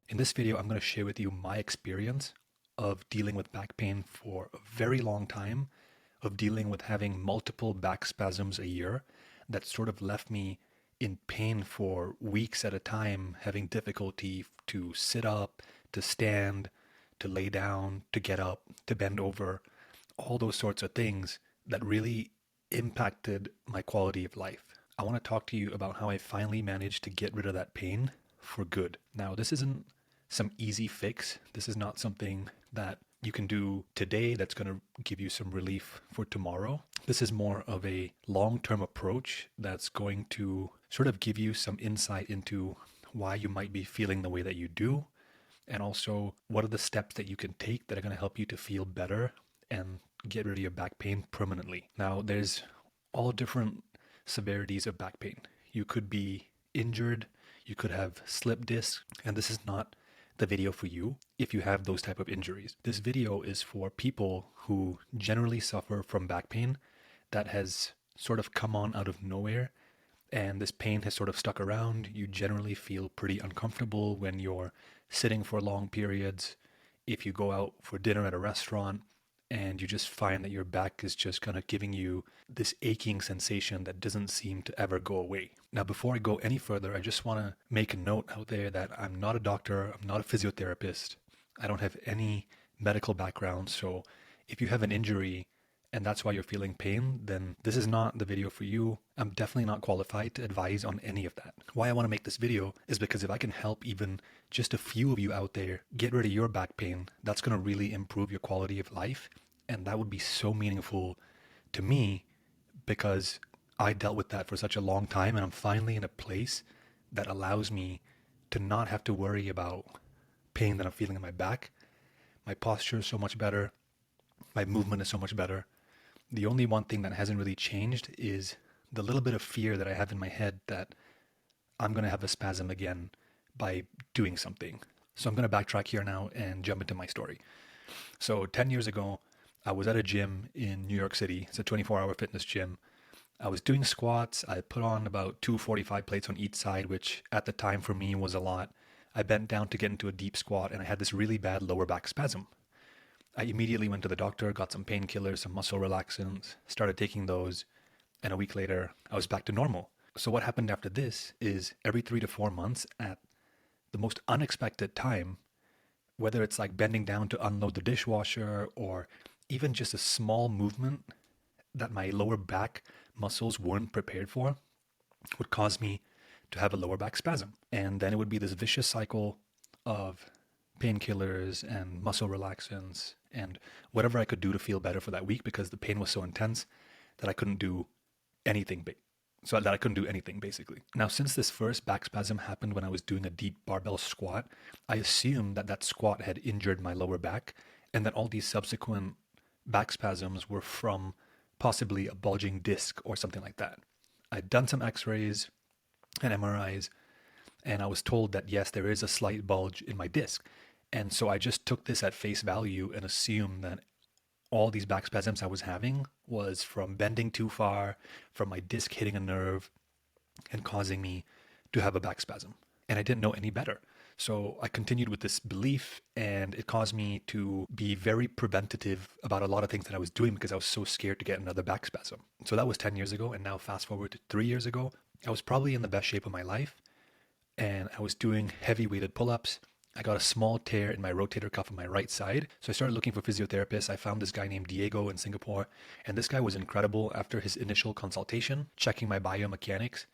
In this video, I'm going to share with you my experience of dealing with back pain for a very long time, of dealing with having multiple back spasms a year that sort of left me in pain for weeks at a time, having difficulty to sit up, to stand, to lay down, to get up, to bend over, all those sorts of things that really impacted my quality of life. I want to talk to you about how I finally managed to get rid of that pain for good. Now, this isn't some easy fix. This is not something that you can do today that's going to give you some relief for tomorrow. This is more of a long-term approach that's going to sort of give you some insight into why you might be feeling the way that you do, and also what are the steps that you can take that are going to help you to feel better and get rid of your back pain permanently. Now, there's all different severities of back pain. You could be injured, you could have slip discs, and this is not the video for you if you have those type of injuries. This video is for people who generally suffer from back pain that has sort of come on out of nowhere, and this pain has sort of stuck around. You generally feel pretty uncomfortable when you're sitting for long periods. If you go out for dinner at a restaurant and you just find that your back is just kind of giving you this aching sensation that doesn't seem to ever go away. Now, before I go any further, I just want to make a note out there that I'm not a doctor, I'm not a physiotherapist, I don't have any medical background. So if you have an injury and that's why you're feeling pain, then this is not the video for you. I'm definitely not qualified to advise on any of that. Why I want to make this video is because if I can help even just a few of you out there get rid of your back pain, that's going to really improve your quality of life. And that would be so meaningful to me because I dealt with that for such a long time, and I'm finally in a place that allows me to not have to worry about pain that I'm feeling in my back. My posture is so much better. My movement is so much better. The only one thing that hasn't really changed is the little bit of fear that I have in my head that I'm going to have a spasm again by doing something. So I'm going to backtrack here now and jump into my story. So 10 years ago, I was at a gym in New York City. It's a 24-hour fitness gym. I was doing squats. I put on about 245 plates on each side, which at the time for me was a lot. I bent down to get into a deep squat, and I had this really bad lower back spasm. I immediately went to the doctor, got some painkillers, some muscle relaxants, started taking those, and a week later, I was back to normal. So what happened after this is every 3 to 4 months at the most unexpected time, whether it's like bending down to unload the dishwasher or even just a small movement that my lower back muscles weren't prepared for, would cause me to have a lower back spasm. And then it would be this vicious cycle of painkillers and muscle relaxants and whatever I could do to feel better for that week, because the pain was so intense that I couldn't do anything basically. Now, since this first back spasm happened when I was doing a deep barbell squat, I assumed that that squat had injured my lower back and that all these subsequent back spasms were from possibly a bulging disc or something like that. I'd done some x-rays and MRIs, and I was told that yes, there is a slight bulge in my disc. And so I just took this at face value and assumed that all these back spasms I was having was from bending too far, from my disc hitting a nerve and causing me to have a back spasm. And I didn't know any better. So I continued with this belief, and it caused me to be very preventative about a lot of things that I was doing because I was so scared to get another back spasm. So that was 10 years ago, and now fast forward to 3 years ago, I was probably in the best shape of my life, and I was doing heavy weighted pull-ups. I got a small tear in my rotator cuff on my right side. So I started looking for physiotherapists. I found this guy named Diego in Singapore, and this guy was incredible. After his initial consultation, checking my biomechanics,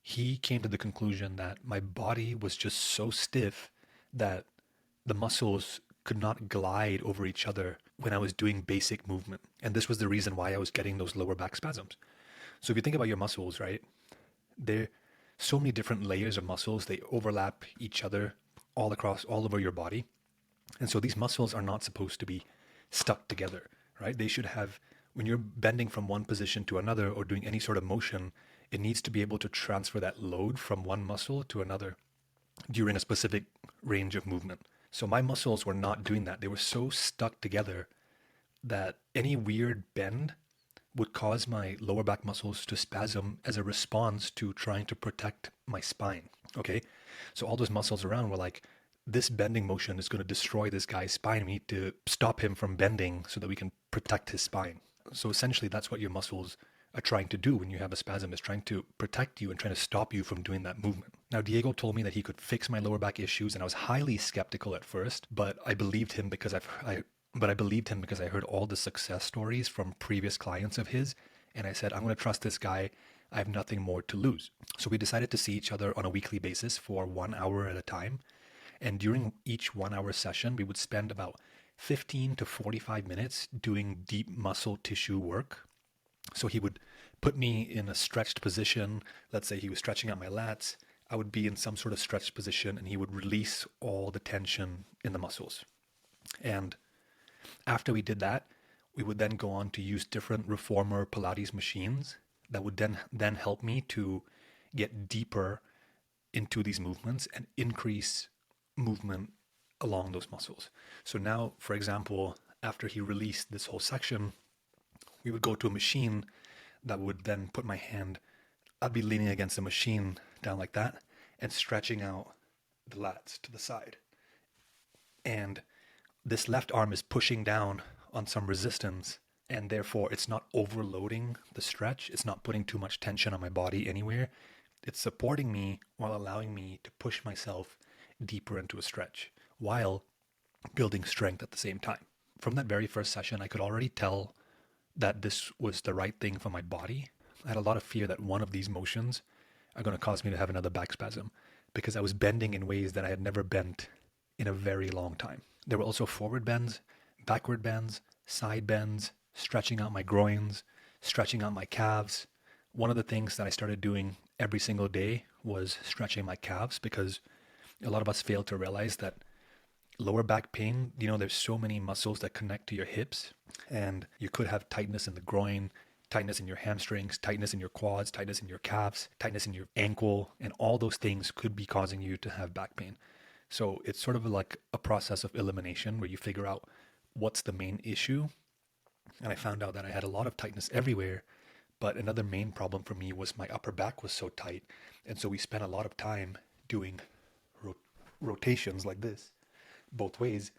he came to the conclusion that my body was just so stiff that the muscles could not glide over each other when I was doing basic movement. And this was the reason why I was getting those lower back spasms. So if you think about your muscles, right? They're so many different layers of muscles. They overlap each other all over your body. And so these muscles are not supposed to be stuck together, right? They should have, when you're bending from one position to another or doing any sort of motion, it needs to be able to transfer that load from one muscle to another during a specific range of movement. So my muscles were not doing that. They were so stuck together that any weird bend would cause my lower back muscles to spasm as a response to trying to protect my spine. Okay. So all those muscles around were like this bending motion is going to destroy this guy's spine. We need to stop him from bending so that we can protect his spine. So essentially, that's what your muscles are trying to do when you have a spasm, is trying to protect you and trying to stop you from doing that movement. Now, Diego told me that he could fix my lower back issues, and I was highly skeptical at first, but I believed him because I believed him because I heard all the success stories from previous clients of his, and I said, I'm going to trust this guy. I have nothing more to lose. So we decided to see each other on a weekly basis for 1 hour at a time. And during each 1 hour session, we would spend about 15 to 45 minutes doing deep muscle tissue work. So he would put me in a stretched position. Let's say he was stretching out my lats. I would be in some sort of stretched position, and he would release all the tension in the muscles. And after we did that, we would then go on to use different reformer Pilates machines that would then help me to get deeper into these movements and increase movement along those muscles. So now, for example, after he released this whole section, we would go to a machine that would then put my hand, I'd be leaning against the machine down like that and stretching out the lats to the side. And this left arm is pushing down on some resistance, and therefore it's not overloading the stretch. It's not putting too much tension on my body anywhere. It's supporting me while allowing me to push myself deeper into a stretch while building strength at the same time. From that very first session, I could already tell that this was the right thing for my body. I had a lot of fear that one of these motions are going to cause me to have another back spasm because I was bending in ways that I had never bent in a very long time. There were also forward bends, backward bends, side bends, stretching out my groins, stretching out my calves. One of the things that I started doing every single day was stretching my calves, because a lot of us fail to realize that lower back pain, there's so many muscles that connect to your hips, and you could have tightness in the groin, tightness in your hamstrings, tightness in your quads, tightness in your calves, tightness in your ankle, and all those things could be causing you to have back pain. So it's sort of like a process of elimination where you figure out what's the main issue. And I found out that I had a lot of tightness everywhere, but another main problem for me was my upper back was so tight. And so we spent a lot of time doing rotations like this, both ways,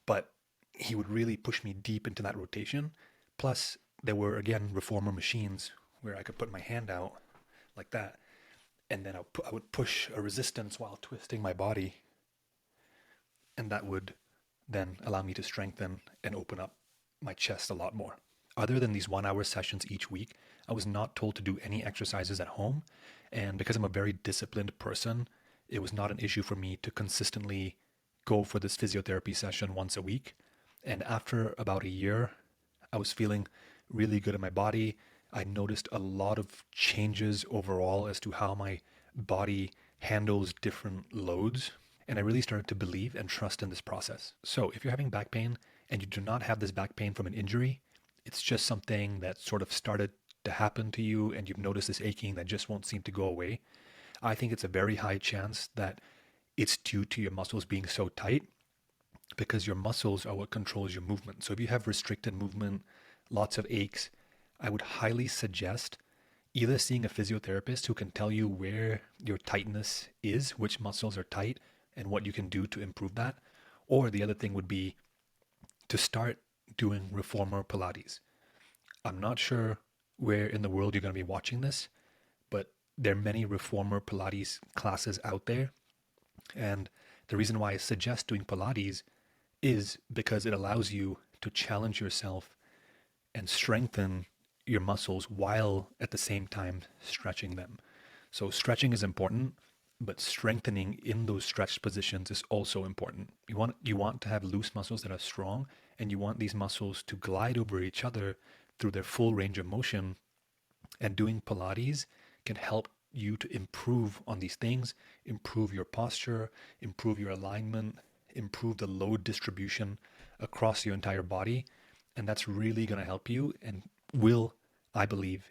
but he would really push me deep into that rotation. Plus, there were, again, reformer machines where I could put my hand out like that, and then I would push a resistance while twisting my body, and that would then allow me to strengthen and open up my chest a lot more. Other than these 1 hour sessions each week, I was not told to do any exercises at home, and because I'm a very disciplined person, it was not an issue for me to consistently go for this physiotherapy session once a week. And after about a year, I was feeling really good in my body. I noticed a lot of changes overall as to how my body handles different loads. And I really started to believe and trust in this process. So if you're having back pain and you do not have this back pain from an injury, it's just something that sort of started to happen to you and you've noticed this aching that just won't seem to go away, I think it's a very high chance that it's due to your muscles being so tight, because your muscles are what controls your movement. So if you have restricted movement, lots of aches, I would highly suggest either seeing a physiotherapist who can tell you where your tightness is, which muscles are tight, and what you can do to improve that. Or the other thing would be to start doing reformer Pilates. I'm not sure where in the world you're going to be watching this, but there are many reformer Pilates classes out there. And the reason why I suggest doing Pilates is because it allows you to challenge yourself and strengthen your muscles while at the same time stretching them. So stretching is important, but strengthening in those stretched positions is also important. You want to have loose muscles that are strong, and you want these muscles to glide over each other through their full range of motion. And doing Pilates can help you to improve on these things, improve your posture, improve your alignment, improve the load distribution across your entire body. And that's really going to help you and will, I believe,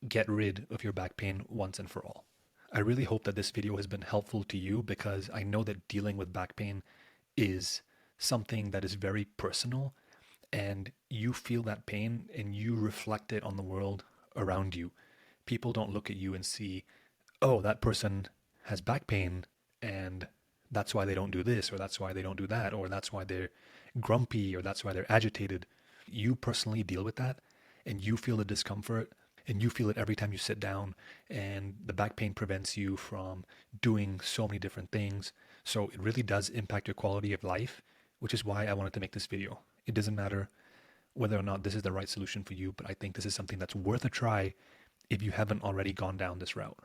get rid of your back pain once and for all. I really hope that this video has been helpful to you, because I know that dealing with back pain is something that is very personal, and you feel that pain and you reflect it on the world around you. People don't look at you and see, oh, that person has back pain and that's why they don't do this, or that's why they don't do that, or that's why they're grumpy, or that's why they're agitated. You personally deal with that, and you feel the discomfort, and you feel it every time you sit down, and the back pain prevents you from doing so many different things. So it really does impact your quality of life, which is why I wanted to make this video. It doesn't matter whether or not this is the right solution for you, but I think this is something that's worth a try if you haven't already gone down this route.